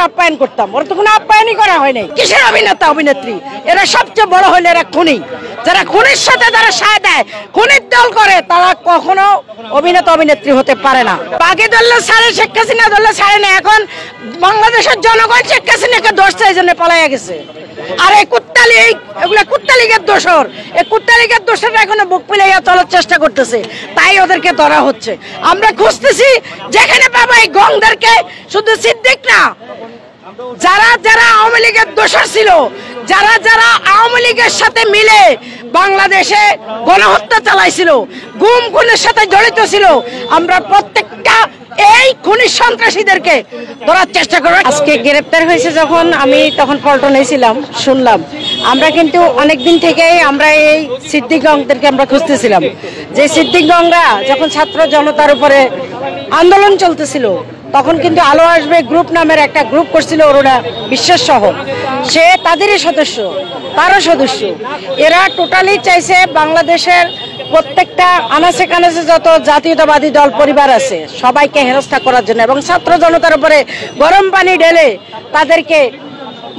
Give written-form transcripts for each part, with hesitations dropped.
আপ্যায়ন করতাম, ওরা তো কোনো আপ্যায়নই করা হয় নাই। কিসের অভিনেতা অভিনেত্রী? এরা সবচেয়ে বড় হইলে এরা খুনি। যারা খুনির সাথে যারা সায় দেয়, খুনির দল করে, তারা কখনো অভিনেতা অভিনেত্রী হতে পারে না। বাকি দলে ছাড়ে, শেখ হাসিনা দলে ছাড়ে না। এখন বাংলাদেশের জনগণ শেখ হাসিনাকে ধরছে, এই জন্য পালাইয়া গেছে। আর এই কুত্তা লীগ, এগুলা কুত্তা লীগের দোষর। এই কুত্তা লীগের দোষরা এখনো বুক পিলাইয়া চলার চেষ্টা করতেছে, তাই ওদেরকে ধরা হচ্ছে। আমরা খুঁজতেছি যেখানে পাবো এই গংদেরকে। শুধু সিদ্দিক না, যারা যারা আওয়ামী লীগের দোষর ছিল, যারা যারা আওয়ামী লীগের সাথে মিলে বাংলাদেশে গণহত্যা চালাইছিল, গুম খুনের সাথে জড়িত ছিল, আমরা প্রত্যেকটা এই খুনি সন্ত্রাসীদেরকে ধরার চেষ্টা করব। আজকে গ্রেপ্তার হয়েছে যখন, আমি তখন পল্টনে ছিলাম, শুনলাম। আমরা কিন্তু অনেকদিন থেকেই আমরা এই সিদ্দিক গংদেরকে আমরা খুঁজতেছিলাম, যে সিদ্দিক গংরা যখন ছাত্র জনতার উপরে আন্দোলন চলতেছিল, তখন কিন্তু আলো আসবে গ্রুপ নামের একটা গ্রুপ করছিল অরুণা বিশ্বাস সহ, সে তাদেরই সদস্য, তারও সদস্য। এরা টোটালি চাইছে বাংলাদেশের প্রত্যেকটা আনাচে কানাচে যত জাতীয়তাবাদী দল পরিবার আছে সবাইকে হেনস্থা করার জন্য এবং ছাত্র জনতার উপরে গরম পানি ঢেলে তাদেরকে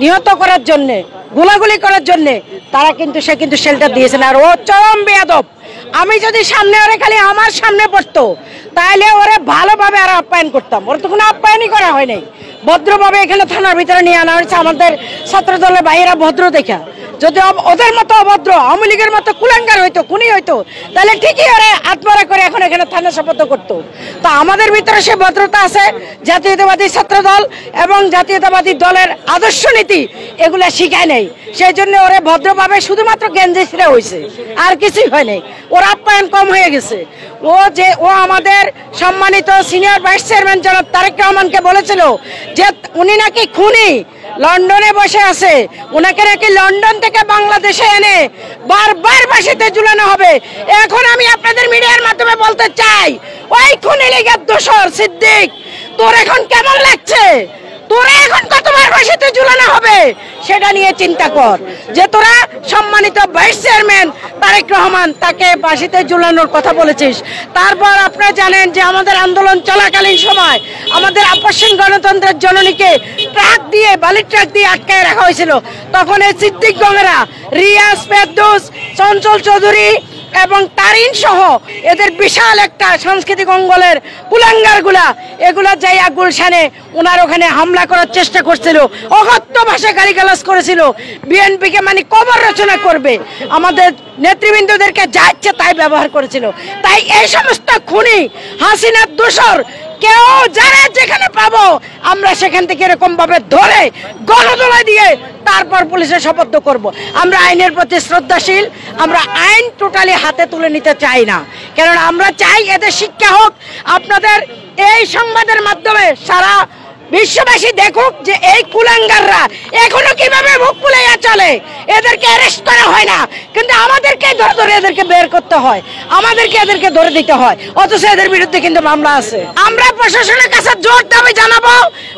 নিহত করার জন্য, গোলাগুলি করার জন্য তারা কিন্তু সে কিন্তু শেল্টার দিয়েছেন। আর ও চরম বেয়াদব। আমি যদি সামনে ওরে খালি আমার সামনে পড়তো, তাহলে ওরে ভালোভাবে আর আপ্যায়ন করতাম। ওরা তো কোনো আপ্যায়নই করা হয় নাই। ভদ্রভাবে এখানে থানার ভিতরে নিয়ে আনা হয়েছে। আমাদের ছাত্র দলের ভাইয়েরা ভদ্র দেখা, যদি ওদের মতো অভদ্র, আওয়ামী লীগের মতো কুলাঙ্গার হইতো, খুনি হইতো, তাহলে ঠিকই ওরা আত্মহত্যা করে এখন এখানে থানা শপথ করতো। তো আমাদের ভিতরে সে ভদ্রতা আছে। জাতীয়তাবাদী ছাত্র দল এবং জাতীয়তাবাদী দলের আদর্শ নীতি এগুলা শিখায় নেই, সেই জন্য ওরা ভদ্রভাবে শুধুমাত্র গেঞ্জি ছিঁড়া হয়েছে, আর কিছুই হয় নাই। ওর আপ্যায়ন কম হয়ে গেছে। ও আমাদের সম্মানিত সিনিয়র ভাইস চেয়ারম্যান জনাব তারেক রহমানকে বলেছিল যে উনি নাকি খুনি, লন্ডনে বসে আছে, ওনাকে নাকি লন্ডন থেকে বাংলাদেশে এনে বারবার ফাঁসিতে ঝুলানো হবে। এখন আমি আপনাদের মিডিয়ার মাধ্যমে বলতে চাই, ওই খুনি লীগের দোষর সিদ্দিক, তোর এখন কেমন লাগছে? তোরা এখন কতবার ফাঁসিতে ঝুলানো হবে সেটা নিয়ে চিন্তা কর। যে তোরা সম্মানিত ভাইস চেয়ারম্যান তারেক রহমান, তাকে ফাঁসিতে ঝুলানোর কথা বলেছিস। তারপর আপনারা জানেন যে আমাদের আন্দোলন চলাকালীন সময় আমাদের আপসহীন গণতন্ত্রের জননীকে ট্রাক দিয়ে, বালির ট্রাক দিয়ে আটকায় রাখা হয়েছিল। তখন এই সিদ্দিক গংরা, রিয়াজ, ফেরদৌস, চঞ্চল চৌধুরী এবং তারিন সহ এদের বিশাল একটা সাংস্কৃতিক অঙ্গলের কুলাঙ্গারগুলা এগুলা যাইয়া গুলশানে ওনার ওখানে হামলা করার চেষ্টা করছিল, অকথ্য ভাষায় গালিগালাজ করেছিল, বিএনপিকে মানে কবর রচনা করবে, আমাদের নেতৃবৃন্দদেরকে যা ইচ্ছে তাই ব্যবহার করেছিল। তাই এই সমস্ত খুনি হাসিনার দোষর কেউ যারা যেখানে পাবো আমরা সেখান থেকে এরকম ভাবে ধরে গণদোলায় দিয়ে তারপর পুলিশের শপথ করব। আমরা আইনের প্রতি শ্রদ্ধাশীল, আমরা আইন টোটালি হাতে তুলে নিতে চাই না, কারণ আমরা চাই এদের শিক্ষা হোক। আপনাদের এই সংবাদের মাধ্যমে সারা বিশ্ববাসী দেখুক যে এই কুলাঙ্গাররা এখনো কিভাবে মুখ ফুলাইয়া চলে। এদেরকে অ্যারেস্ট করা হয় না, কিন্তু আমাদেরকে ধরে ধরে এদেরকে বের করতে হয়, আমাদেরকে এদেরকে ধরে দিতে হয়, অথচ এদের বিরুদ্ধে কিন্তু মামলা আছে। আমরা প্রশাসনের কাছে জোর দাবি জানাবো,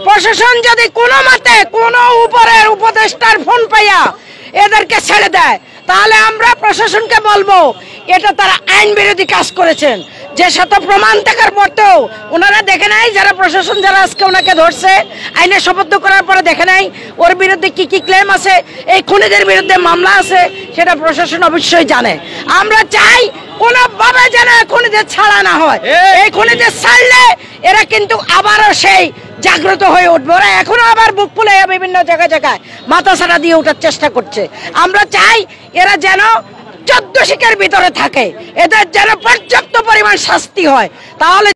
প্রশাসন যদি কোনো মতে কোনো উপরের উপদেষ্টার ফোন পাইয়া এদেরকে ছেড়ে দেয়, তাহলে আমরা প্রশাসনকে বলবো এটা তারা আইন বিরোধী কাজ করেছেন। যে শত প্রমাণ থাকার পরেও ওনারা দেখে নাই, যারা প্রশাসন যারা আজকে ওনাকে ধরছে আইনে শপথ করার পরে দেখে নাই ওর বিরুদ্ধে কি কি ক্লেম আছে, এই খুনিদের বিরুদ্ধে মামলা আছে, সেটা প্রশাসন অবশ্যই জানে। আমরা চাই কোনোভাবে যেন খুনিদের ছাড়া না হয়। এই খুনিদের ছাড়লে এরা কিন্তু আবারও সেই জাগ্রত হয়ে উঠবে। ওরা এখনো আবার বুক ফুলে বিভিন্ন জায়গায় জায়গায় মাথা ছাড়া দিয়ে ওঠার চেষ্টা করছে। আমরা চাই এরা যেন 14 শিকের ভিতরে থাকে, এদের যেন পর্যাপ্ত পরিমাণ শাস্তি হয়, তাহলে